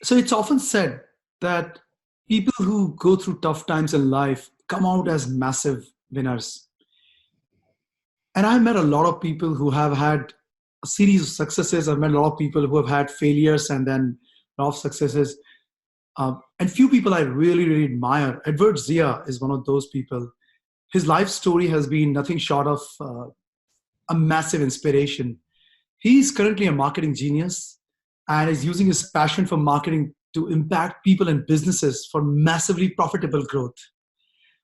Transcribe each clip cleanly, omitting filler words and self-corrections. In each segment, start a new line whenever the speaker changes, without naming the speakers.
So it's often said that people who go through tough times in life come out as massive winners. And I've met a lot of people who have had a series of successes. I've met a lot of people who have had failures and then a lot of successes. And few people I really, really admire. Edward Zia is one of those people. His life story has been nothing short of a massive inspiration. He's currently a marketing genius and is using his passion for marketing to impact people and businesses for massively profitable growth.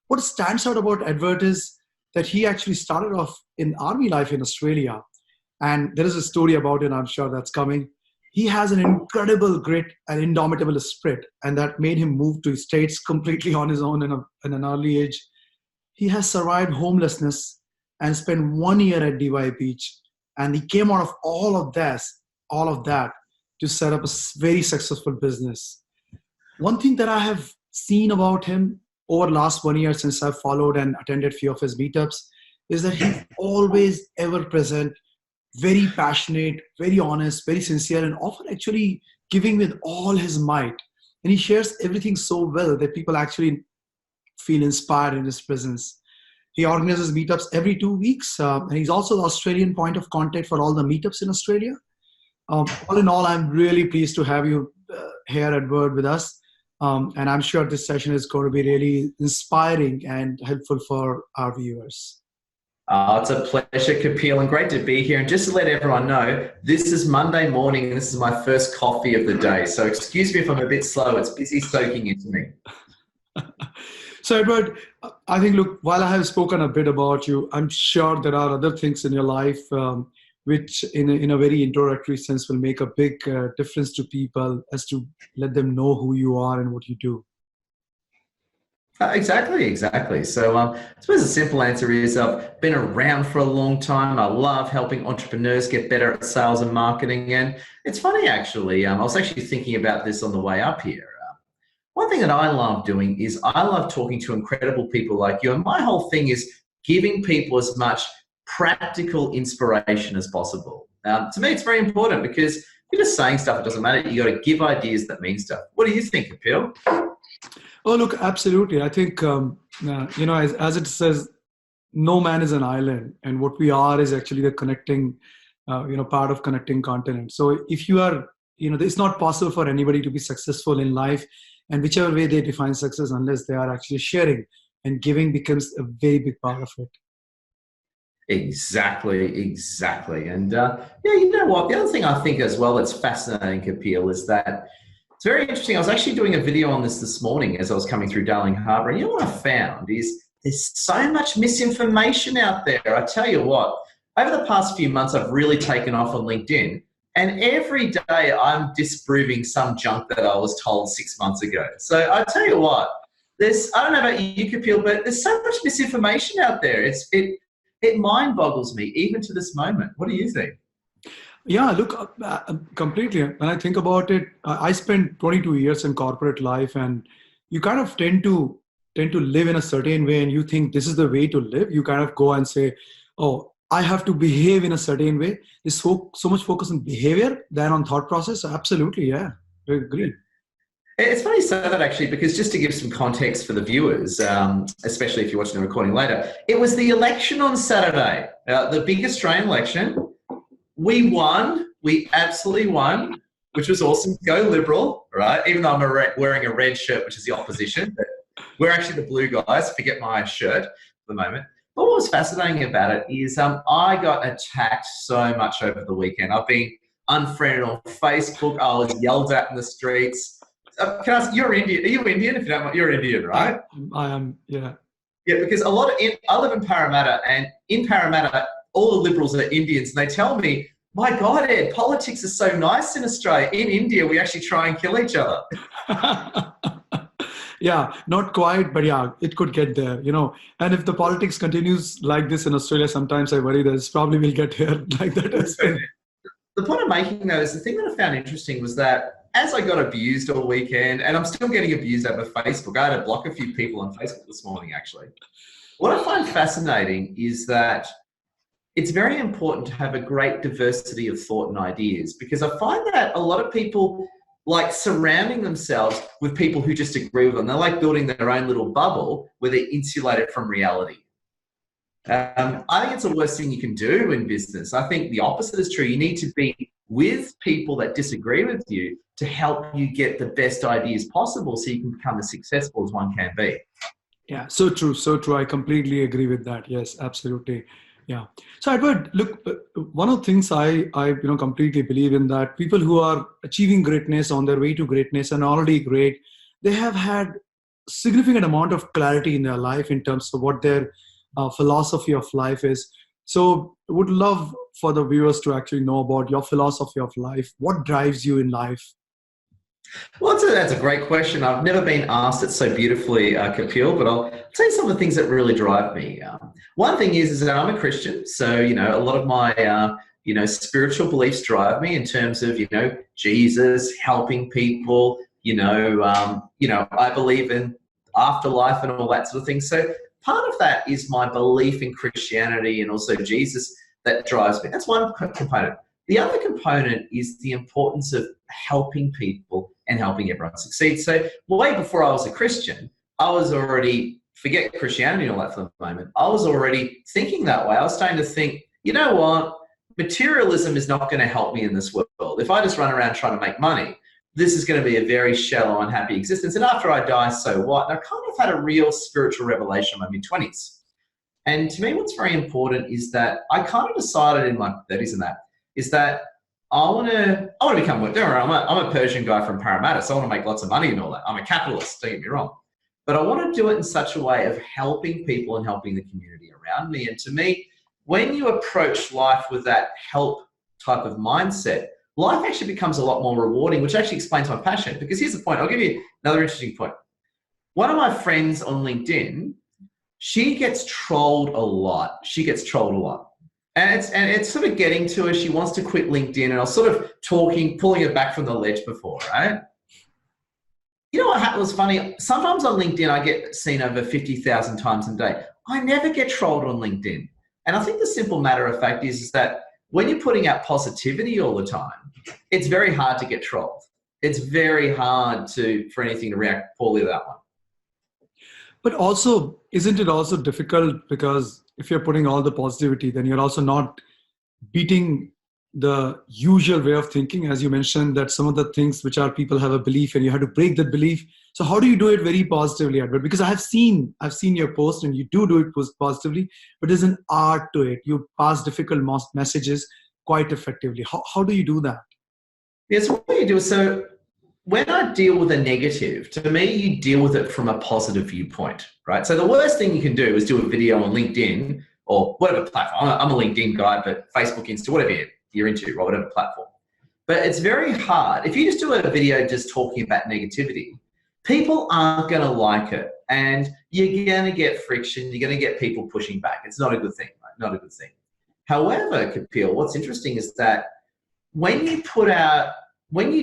What stands out about Edward is that he actually started off in army life in Australia. And there is a story about it, I'm sure that's coming. He has an incredible grit and indomitable spirit, and that made him move to states completely on his own in an early age. He has survived homelessness and spent 1 year at DY Beach. And he came out of all of that, to set up a very successful business. One thing that I have seen about him over the last 1 year since I've followed and attended few of his meetups is that he's always ever present, very passionate, very honest, very sincere, and often actually giving with all his might. And he shares everything so well that people actually feel inspired in his presence. He organizes meetups every 2 weeks, and he's also the Australian point of contact for all the meetups in Australia. All in all, I'm really pleased to have you here at Word with us. And I'm sure this session is going to be really inspiring and helpful for our viewers.
It's a pleasure, Kapil, and great to be here. And just to let everyone know, this is Monday morning and this is my first coffee of the day. So excuse me if I'm a bit slow. It's busy soaking into me.
So, Edward, I think, look, while I have spoken a bit about you, I'm sure there are other things in your life which, in a very introductory sense, will make a big difference to people as to let them know who you are and what you do.
Exactly. So I suppose the simple answer is I've been around for a long time. I love helping entrepreneurs get better at sales and marketing. And it's funny, actually, I was actually thinking about this on the way up here. One thing that I love doing is I love talking to incredible people like you. And my whole thing is giving people as much practical inspiration as possible. To me, it's very important because if you're just saying stuff, it doesn't matter. You got to give ideas that mean stuff. What do you think, Kapil?
Oh, look, absolutely. I think, as it says, no man is an island. And what we are is actually the connecting, part of connecting continents. So if you are, it's not possible for anybody to be successful in life, and whichever way they define success, unless they are actually sharing, and giving becomes a very big part of it.
Exactly. And you know what? The other thing I think as well that's fascinating, Kapil, is that it's very interesting. I was actually doing a video on this morning as I was coming through Darling Harbour, and you know what I found is there's so much misinformation out there. I tell you what, over the past few months, I've really taken off on LinkedIn. And every day I'm disproving some junk that I was told 6 months ago. So I tell you what, I don't know about you, Kapil, but there's so much misinformation out there. It mind boggles me even to this moment. What do you think?
Yeah, look, completely. When I think about it, I spent 22 years in corporate life, and you kind of tend to live in a certain way, and you think this is the way to live. You kind of go and say, oh, I have to behave in a certain way. There's so much focus on behavior than on thought process. So absolutely, yeah, I agree.
It's funny you say that, actually, because just to give some context for the viewers, especially if you're watching the recording later, it was the election on Saturday, the big Australian election. We won. We absolutely won, which was awesome. Go Liberal, right? Even though I'm wearing a red shirt, which is the opposition. But we're actually the blue guys. Forget my shirt for the moment. But what was fascinating about it is I got attacked so much over the weekend. I've been unfriended on Facebook. I was yelled at in the streets. Can I ask, you're Indian. Are you Indian? If you don't mind, you're Indian, right?
I am, yeah.
Yeah, because I live in Parramatta, and in Parramatta, all the Liberals are Indians, and they tell me, my God, Ed, politics is so nice in Australia. In India, we actually try and kill each other.
Yeah, not quite, but yeah, it could get there, And if the politics continues like this in Australia, sometimes I worry that it's probably will get here like that as well.
The point I'm making, though, is the thing that I found interesting was that as I got abused all weekend, and I'm still getting abused over Facebook, I had to block a few people on Facebook this morning, actually. What I find fascinating is that it's very important to have a great diversity of thought and ideas, because I find that a lot of people like surrounding themselves with people who just agree with them. They're like building their own little bubble where they're insulated from reality. I think it's the worst thing you can do in business. I think the opposite is true. You need to be with people that disagree with you to help you get the best ideas possible so you can become as successful as one can be.
Yeah, so true, so true. I completely agree with that. Yes, absolutely. Yeah. So Edward, look, one of the things I completely believe in, that people who are achieving greatness, on their way to greatness and already great, they have had significant amount of clarity in their life in terms of what their philosophy of life is. So would love for the viewers to actually know about your philosophy of life. What drives you in life?
Well, that's a great question. I've never been asked it so beautifully, Kapil, but I'll tell you some of the things that really drive me. One thing is that I'm a Christian, so, a lot of my, spiritual beliefs drive me in terms of, Jesus, helping people, I believe in afterlife and all that sort of thing. So part of that is my belief in Christianity and also Jesus that drives me. That's one component. The other component is the importance of helping people and helping everyone succeed. So way before I was a Christian, I was already, forget Christianity and all that for the moment, I was already thinking that way. I was starting to think, you know what, materialism is not going to help me in this world. If I just run around trying to make money, this is going to be a very shallow, unhappy existence. And after I die, so what? And I kind of had a real spiritual revelation in my mid-20s. And to me, what's very important is that I kind of decided in my 30s and that, is that I want to become, I'm a Persian guy from Parramatta, so I want to make lots of money and all that. I'm a capitalist, don't get me wrong. But I want to do it in such a way of helping people and helping the community around me. And to me, when you approach life with that help type of mindset, life actually becomes a lot more rewarding, which actually explains my passion. Because here's the point. I'll give you another interesting point. One of my friends on LinkedIn, she gets trolled a lot. And it's sort of getting to her. She wants to quit LinkedIn, and I was sort of pulling her back from the ledge before, right? You know what was funny? Sometimes on LinkedIn, I get seen over 50,000 times a day. I never get trolled on LinkedIn. And I think the simple matter of fact is that when you're putting out positivity all the time, it's very hard to get trolled. It's very hard for anything to react poorly to that one.
But also, isn't it also difficult because if you're putting all the positivity, then you're also not beating the usual way of thinking, as you mentioned, that some of the things which are people have a belief and you have to break that belief. So how do you do it very positively, Edward? Because I've seen your post and you do it positively, but there's an art to it. You pass difficult messages quite effectively. How do you do that?
Yes, what do you do? So when I deal with a negative, to me, you deal with it from a positive viewpoint, right? So the worst thing you can do is do a video on LinkedIn or whatever platform. I'm a LinkedIn guy, but Facebook, Insta, whatever you're into, right? Whatever platform. But it's very hard. If you just do a video just talking about negativity, people aren't going to like it. And you're going to get friction. You're going to get people pushing back. It's not a good thing, right? Not a good thing. However, Kapil, what's interesting is that when you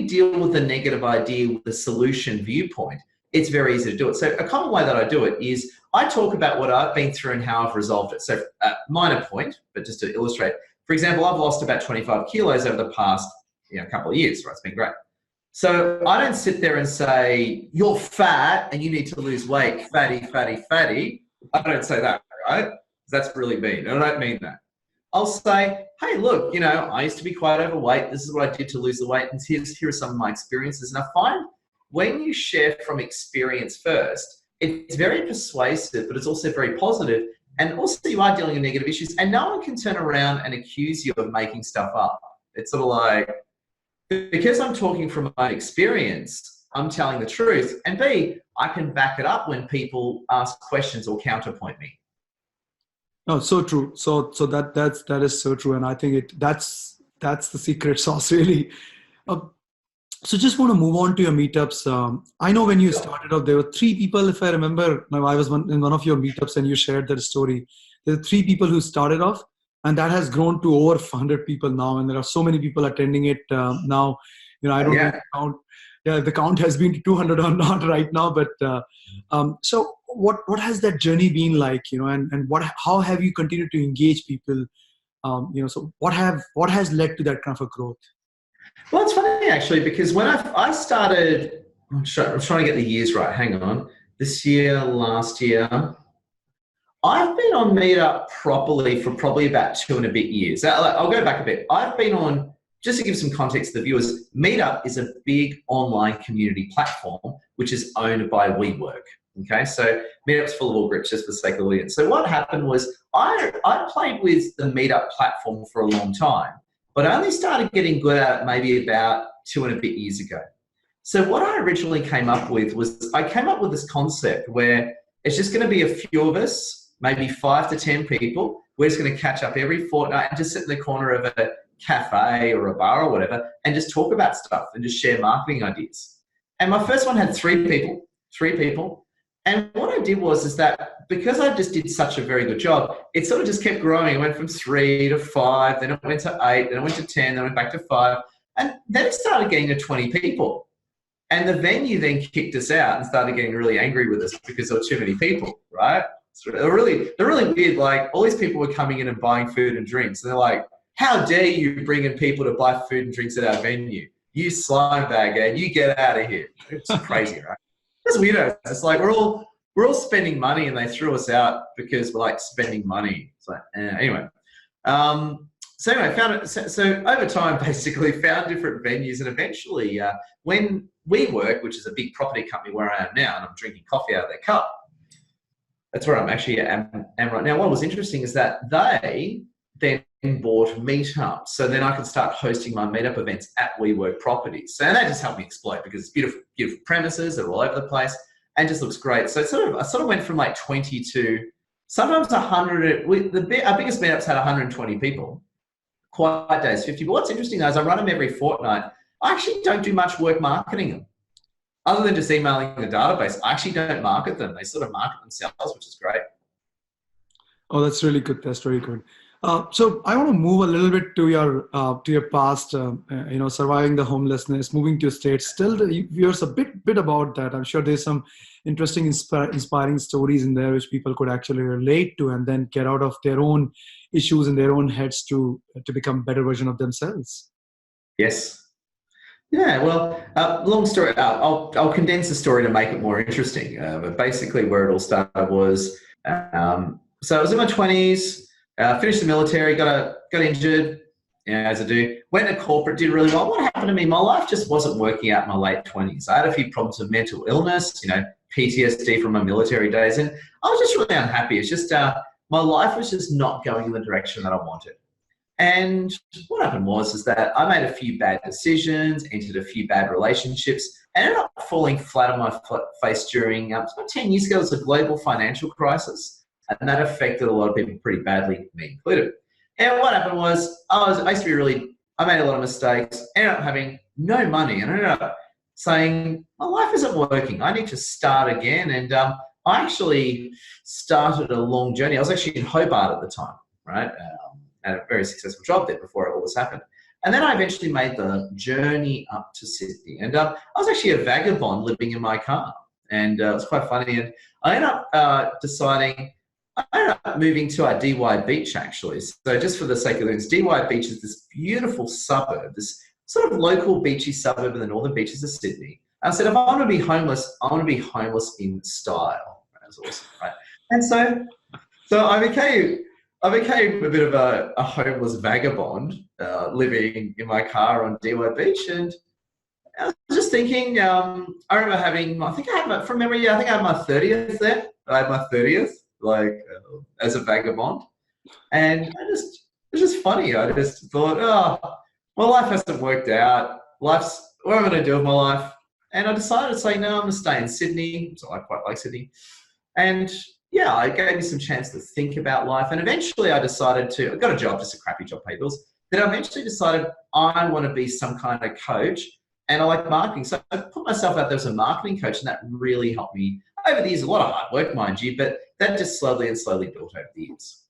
deal with a negative idea with a solution viewpoint, it's very easy to do it. So a common way that I do it is I talk about what I've been through and how I've resolved it. So minor point, but just to illustrate, for example, I've lost about 25 kilos over the past couple of years, right? It's been great. So I don't sit there and say, you're fat and you need to lose weight, fatty, fatty, fatty. I don't say that, right? That's really mean. I don't mean that. I'll say, hey, look, I used to be quite overweight. This is what I did to lose the weight. And here are some of my experiences. And I find when you share from experience first, it's very persuasive, but it's also very positive. And also you are dealing with negative issues. And no one can turn around and accuse you of making stuff up. It's sort of like, because I'm talking from my experience, I'm telling the truth. And B, I can back it up when people ask questions or counterpoint me.
Oh, so true. So that is so true, and I think that's the secret sauce, really. So just want to move on to your meetups. I know when you started off, there were 3 people, if I remember. Now I was in one of your meetups, and you shared that story. There are 3 people who started off, and that has grown to over 100 people now, and there are so many people attending it now. I don't know count. Yeah, the count has been 200 or not right now, but so what has that journey been like, and how have you continued to engage people, so what has led to that kind of a growth?
Well, it's funny actually because when I started, I'm trying to get the years right. Hang on. This year, last year, I've been on Meetup properly for probably about 2 and a bit years. I'll go back a bit. I've been on, just to give some context to the viewers, Meetup is a big online community platform which is owned by WeWork. Okay, so Meetup's full of all groups just for the sake of the audience. So what happened was I played with the Meetup platform for a long time, but I only started getting good at it maybe about 2 and a bit years ago. So what I originally came up with was I came up with this concept where it's just going to be a few of us, maybe 5 to 10 people. We're just going to catch up every fortnight and just sit in the corner of a cafe or a bar or whatever and just talk about stuff and just share marketing ideas. And my first one had three people. And what I did was is that because I just did such a very good job, it sort of just kept growing. It went from 3 to 5, then it went to 8, then it went to 10, then it went back to 5. And then it started getting to 20 people. And the venue then kicked us out and started getting really angry with us because there were too many people, right? So they're really weird. Like all these people were coming in and buying food and drinks. And they're like, how dare you bring in people to buy food and drinks at our venue? You slime bag, and you get out of here. It's crazy, right? It's weirdo. It's like we're all spending money and they threw us out because we're like spending money. It's like, anyway. So anyway, found it. So over time, basically found different venues, and eventually, when WeWork, which is a big property company where I am now, and I'm drinking coffee out of their cup, that's where I'm actually am right now. What was interesting is that they then bought Meetup, so then I could start hosting my Meetup events at WeWork properties. So that just helped me explode because it's beautiful premises. They're all over the place and just looks great. So I sort of went from like 20 to sometimes 100. Our biggest Meetups had 120 people. Quiet days 50. But what's interesting though is I run them every fortnight. I actually don't do much work marketing them. Other than just emailing the database, I actually don't market them. They sort of market themselves, which is great.
Oh, that's really good. That's very good. So I want to move a little bit to your past, surviving the homelessness, moving to states. Still, yours a bit about that. I'm sure there's some interesting, inspiring stories in there which people could actually relate to, and then get out of their own issues in their own heads to become a better version of themselves.
Yes. Yeah, well, long story. I'll condense the story to make it more interesting. But basically, where it all started was, so I was in my 20s, finished the military, got injured, as I do. Went to corporate, did really well. What happened to me? My life just wasn't working out in my late 20s. I had a few problems with mental illness, PTSD from my military days, and I was just really unhappy. It's just my life was just not going in the direction that I wanted. And what happened was that I made a few bad decisions, entered a few bad relationships, ended up falling flat on my face during, about 10 years ago, it was a global financial crisis, and that affected a lot of people pretty badly, me included. And what happened was, I made a lot of mistakes, ended up having no money, and I ended up saying, my life isn't working, I need to start again. And I actually started a long journey. I was actually in Hobart at the time, right? Had a very successful job there before it all this happened. And then I eventually made the journey up to Sydney. And I was actually a vagabond living in my car. And it was quite funny. And I ended up moving to our DY Beach, actually. So just for the sake of this, DY Beach is this beautiful suburb, this sort of local beachy suburb in the northern beaches of Sydney. I said, if I want to be homeless, I want to be homeless in style. That was awesome, right? And so I became a bit of a homeless vagabond living in my car on DY Beach. And I was just thinking, I remember having, I think I had my 30th there. I had my 30th, as a vagabond. And it was just funny. I just thought, my life hasn't worked out. What am I going to do with my life? And I decided to say, no, I'm going to stay in Sydney. So I quite like Sydney. And yeah, it gave me some chance to think about life. And eventually I got a job, just a crappy job, pay bills. Then I eventually decided I want to be some kind of coach, and I like marketing. So I put myself out there as a marketing coach, and that really helped me over the years. A lot of hard work, mind you, but that just slowly built over the years.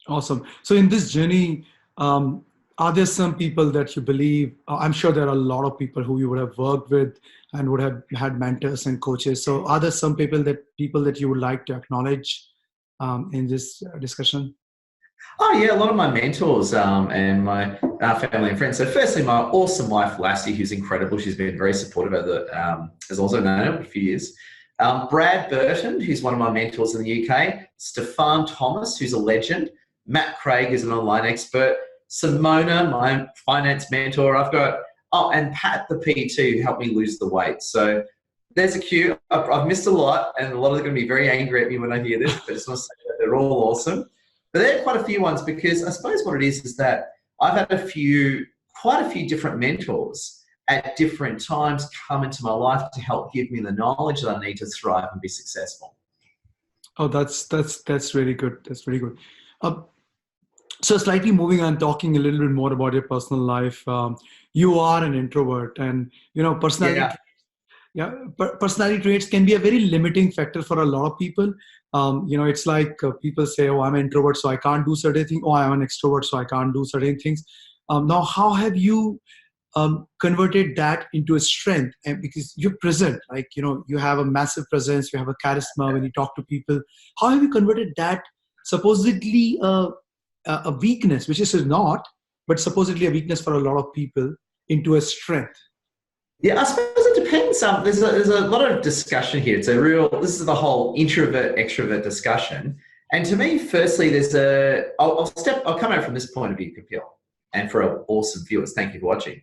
Awesome. So in this journey, are there some people that you believe, I'm sure there are a lot of people who you would have worked with and would have had mentors and coaches. So are there some people that you would like to acknowledge in this discussion?
Oh yeah, a lot of my mentors and my family and friends. So firstly, my awesome wife Lassie, who's incredible. she's been very supportive over has also known her for a few years. Brad Burton, who's one of my mentors in the UK. Stefan Thomas, who's a legend. Matt Craig, who's an online expert. Simona, my finance mentor. I've got, and Pat the PT, who helped me lose the weight. So there's a queue. I've missed a lot, and a lot of them are going to be very angry at me when I hear this, but I just want to say that they're all awesome. But there are quite a few ones, because I suppose what it is that I've had quite a few different mentors at different times come into my life to help give me the knowledge that I need to thrive and be successful.
Oh, that's really good. That's really good. Uh, so slightly moving on, talking a little bit more about your personal life. You are an introvert, and personality.
Yeah.
Personality traits can be a very limiting factor for a lot of people. It's like people say, "Oh, I'm an introvert, so I can't do certain things." "Oh, I'm an extrovert, so I can't do certain things." Now, how have you converted that into a strength? And because you're present, like you have a massive presence, you have a charisma when you talk to people. How have you converted that supposedly a weakness, which is not, but supposedly a weakness for a lot of people, into a strength?
Yeah, I suppose it depends. There's a lot of discussion here. This is the whole introvert extrovert discussion. And to me, firstly, I'll come out from this point of view, Kapil, and for our awesome viewers, thank you for watching.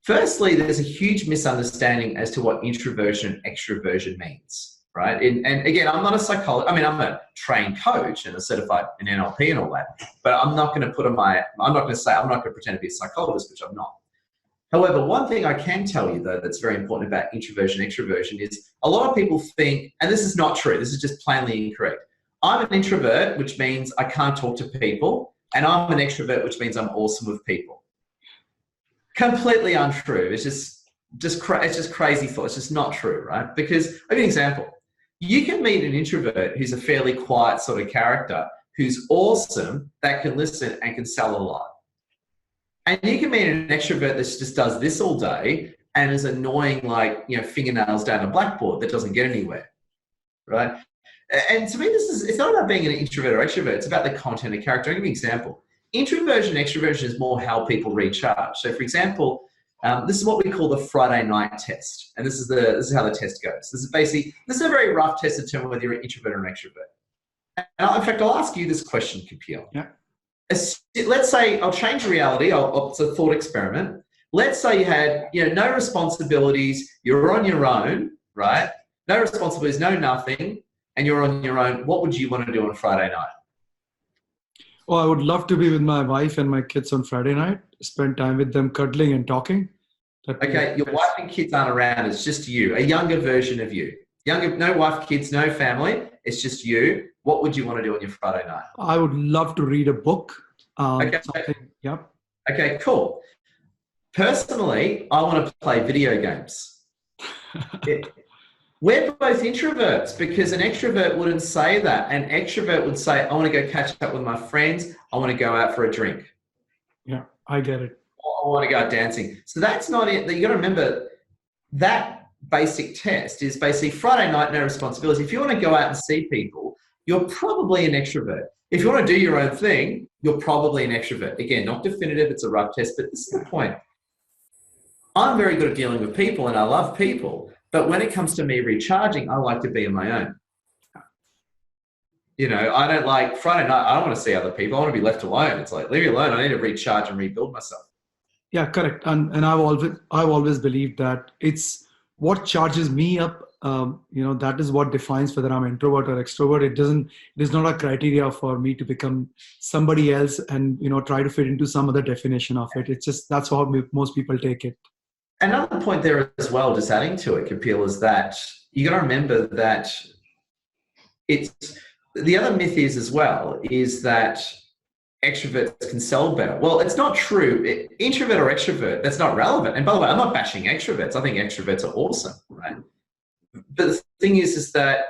Firstly, there's a huge misunderstanding as to what introversion and extroversion means, right? And again, I'm not a psychologist. I mean, I'm a trained coach and a certified in NLP and all that, but I'm not going to pretend to be a psychologist, which I'm not. However, one thing I can tell you, though, that's very important about introversion, extroversion is a lot of people think, and this is not true, this is just plainly incorrect. I'm an introvert, which means I can't talk to people, and I'm an extrovert, which means I'm awesome with people. Completely untrue. It's just crazy thought. It's just not true, right? Because I'll give you an example. You can meet an introvert who's a fairly quiet sort of character, who's awesome, that can listen and can sell a lot. And you can meet an extrovert that just does this all day and is annoying like, fingernails down a blackboard that doesn't get anywhere, right? And to me, it's not about being an introvert or extrovert. It's about the content and character. I'll give you an example. Introversion, extroversion is more how people recharge. So, for example, this is what we call the Friday night test, and this is how the test goes. This is a very rough test to determine whether you're an introvert or an extrovert. And in fact, I'll ask you this question, Kapil.
Yeah.
Let's say I'll change reality. It's a thought experiment. Let's say you had, no responsibilities. You're on your own, right? No responsibilities, no nothing, and you're on your own. What would you want to do on Friday night?
Oh, I would love to be with my wife and my kids on Friday night. Spend time with them, cuddling and talking.
Okay, your wife and kids aren't around. It's just you, a younger version of you. No wife, kids, no family. It's just you. What would you want to do on your Friday night?
I would love to read a book.
Okay.
Yep.
Okay, cool. Personally, I want to play video games. We're both introverts, because an extrovert wouldn't say that. An extrovert would say, I want to go catch up with my friends. I want to go out for a drink.
Yeah, I get it.
I want to go out dancing. So that's not it. You got to remember that basic test is basically Friday night, no responsibility. If you want to go out and see people, you're probably an extrovert. If you want to do your own thing, you're probably an extrovert. Again, not definitive, it's a rough test, but this is the point. I'm very good at dealing with people and I love people, but when it comes to me recharging, I like to be on my own. I don't like Friday night, I don't want to see other people, I want to be left alone. It's like, leave me alone, I need to recharge and rebuild myself. Yeah,
correct. And I've always believed that it's what charges me up. That is what defines whether I'm introvert or extrovert. It is not a criteria for me to become somebody else and try to fit into some other definition of it. It's just that's how most people take it.
Another point there as well, just adding to it, Kapil, is that you got to remember that the other myth is that extroverts can sell better. Well, it's not true. Introvert or extrovert, that's not relevant. And by the way, I'm not bashing extroverts. I think extroverts are awesome, right? But the thing is that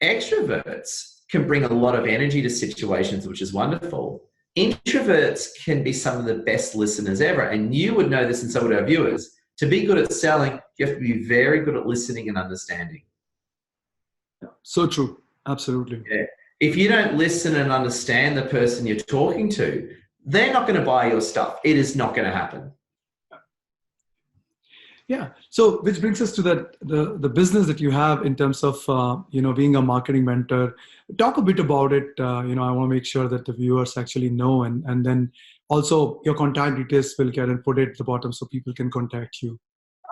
extroverts can bring a lot of energy to situations, which is wonderful. Introverts can be some of the best listeners ever. And you would know this, and so would our viewers. To be good at selling, you have to be very good at listening and understanding.
So true. Absolutely.
Yeah. if you don't listen and understand the person you're talking to, they're not going to buy your stuff. It is not going to happen.
Yeah. So, which brings us to the business that you have in terms of being a marketing mentor. Talk a bit about it. I want to make sure that the viewers actually know, and then also your contact details will get and put it at the bottom so people can contact you.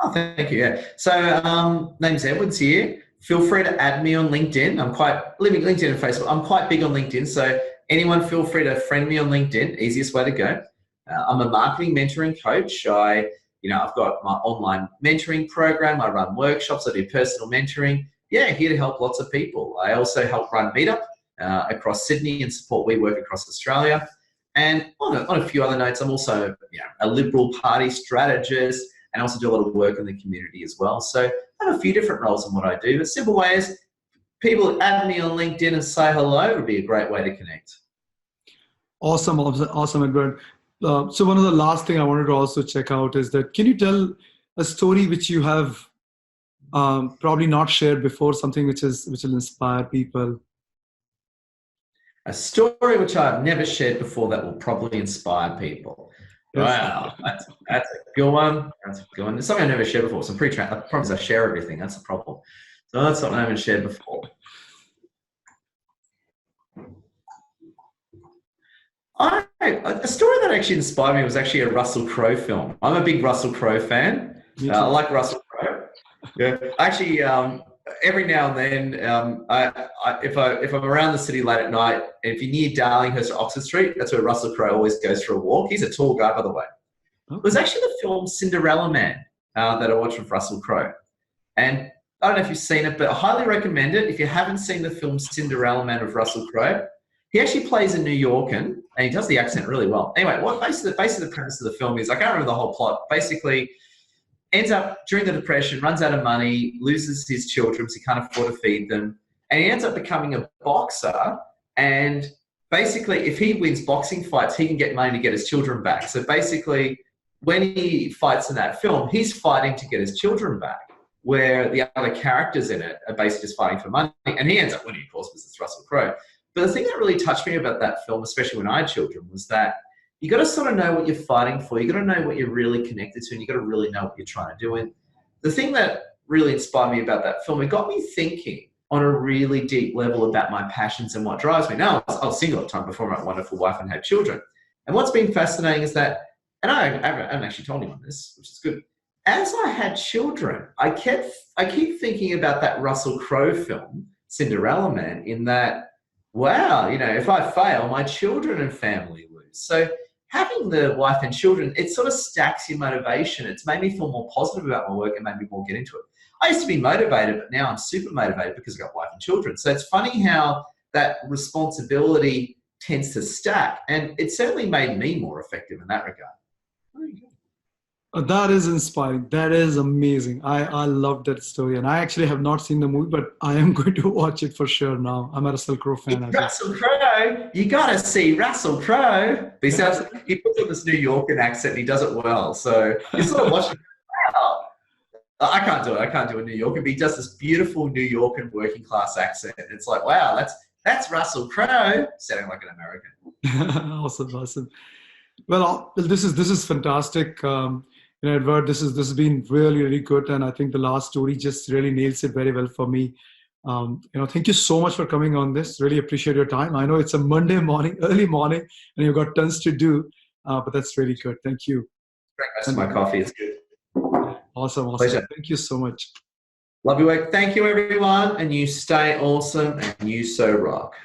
Oh, thank you. Yeah. So, name's Edwards here. Feel free to add me on LinkedIn. I'm quite LinkedIn and Facebook. I'm quite big on LinkedIn. So anyone feel free to friend me on LinkedIn. Easiest way to go. I'm a marketing mentoring coach. I've got my online mentoring program. I run workshops. I do personal mentoring. Yeah, here to help lots of people. I also help run Meetup across Sydney and support WeWork across Australia. And on a few other notes, I'm also a Liberal Party strategist, and also do a lot of work in the community as well. So I have a few different roles in what I do. The simple way is people add me on LinkedIn and say hello. It would be a great way to connect.
Awesome, Edward. So one of the last thing I wanted to also check out is that, can you tell a story which you have probably not shared before, something which will inspire people?
A story which I've never shared before that will probably inspire people. Yes. Wow, that's a good one. That's a good one. It's something I've never shared before. So I'm pretty I promise I share everything. That's the problem. So that's something I haven't shared before. A story that actually inspired me was actually a Russell Crowe film. I'm a big Russell Crowe fan. I like Russell Crowe. Yeah, actually, every now and then, if I'm around the city late at night, if you're near Darlinghurst or Oxford Street, that's where Russell Crowe always goes for a walk. He's a tall guy, by the way. Okay. It was actually the film Cinderella Man that I watched with Russell Crowe, and I don't know if you've seen it, but I highly recommend it. If you haven't seen the film Cinderella Man with Russell Crowe, he actually plays a New Yorkan, and he does the accent really well. Anyway, what basically the premise of the film is, I can't remember the whole plot. Basically, ends up during the Depression, runs out of money, loses his children, so he can't afford to feed them, and he ends up becoming a boxer. And basically, if he wins boxing fights, he can get money to get his children back. So basically, when he fights in that film, he's fighting to get his children back, where the other characters in it are basically just fighting for money. And he ends up winning, of course, because it's Russell Crowe. But the thing that really touched me about that film, especially when I had children, was that you got to sort of know what you're fighting for. You got to know what you're really connected to, and you got to really know what you're trying to do. And the thing that really inspired me about that film, it got me thinking on a really deep level about my passions and what drives me. Now, I was single at the time before my wonderful wife and had children. And what's been fascinating is that, and I haven't actually told anyone this, which is good. As I had children, I keep thinking about that Russell Crowe film, Cinderella Man, in that, wow, if I fail, my children and family lose. So having the wife and children, it sort of stacks your motivation. It's made me feel more positive about my work and made me more get into it. I used to be motivated, but now I'm super motivated because I've got wife and children. So it's funny how that responsibility tends to stack, and it certainly made me more effective in that regard.
That is inspiring. That is amazing. I love that story. And I actually have not seen the movie, but I am going to watch it for sure now. I'm a Russell Crowe fan.
Russell Crowe. You got to see Russell Crowe. He puts on this New Yorker accent and he does it well. So you sort of watch it. Wow. I can't do it. I can't do a New Yorker, but he does this beautiful New Yorker working class accent. It's like, wow, that's Russell Crowe sounding like an American.
Awesome. Well, this is fantastic. Edward, this has been really, really good, and I think the last story just really nails it very well for me. Thank you so much for coming on this. Really appreciate your time. I know it's a Monday morning, early morning, and you've got tons to do, but that's really good. Thank you.
Drink most of my coffee. It's good.
Awesome.
Pleasure.
Thank you so much.
Love your work. Thank you, everyone, and you stay awesome and you so rock.